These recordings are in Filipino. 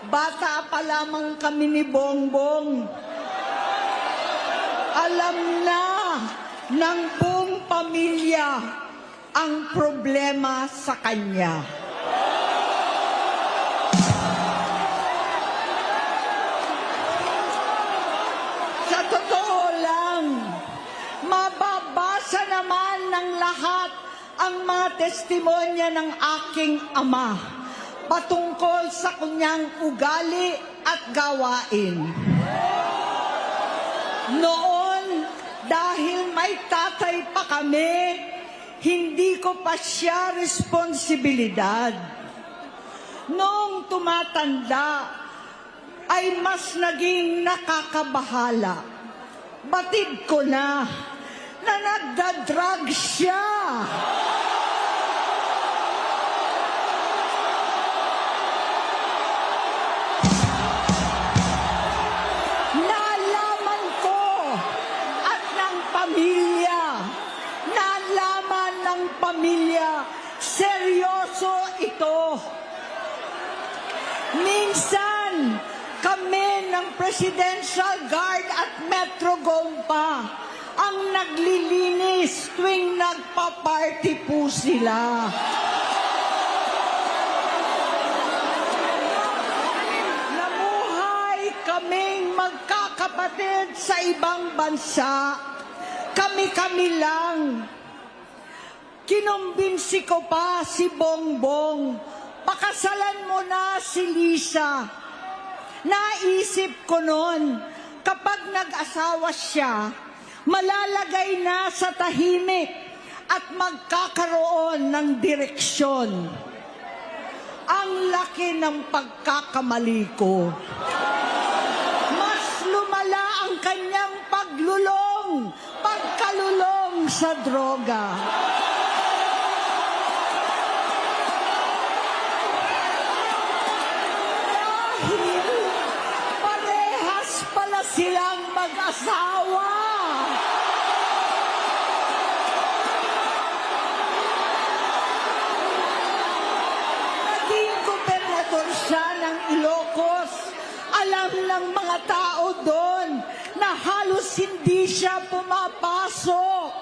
Bata pa lamang kami ni Bongbong. Alam na ng buong pamilya ang problema sa kanya. Sa totoo lang, mababasa naman ng lahat ang mga testimonya ng aking ama patungkol sa kanyang ugali at gawain. Noon, dahil may tatay pa kami, hindi ko pa siya responsibilidad. Noong tumatanda, ay mas naging nakakabahala. Batid ko na nagda-drug siya. Nalaman ko at ng pamilya, nalaman ng pamilya, seryoso ito. Minsan, kami ng Presidential Guard at Metro Gompa ang naglilinis tuwing nagpa-party po sila. Namuhay kaming magkakapatid sa ibang bansa. Kami-kami lang. Kinumbinsi ko pa si Bongbong, pakasalan mo na si Lisa. Naisip ko noon, kapag nag-asawa siya, malalagay na sa tahimik at magkakaroon ng direksyon. Ang laki ng pagkakamali ko. Mas lumala ang kanyang pagkalulong sa droga. Silang mag-asawa. Naging gobernador siya ng Ilocos. Alam ng mga tao doon na halos hindi siya pumapasok.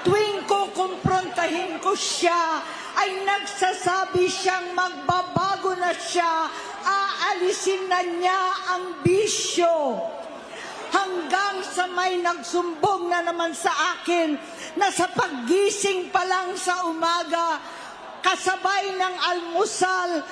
Tuwing kukumprontahin ko siya, ay nagsasabi siyang magbabago na siya, aalisin na niya ang bisyo. Hanggang sa may nagsumbong na naman sa akin na sa paggising pa lang sa umaga, kasabay ng almusal,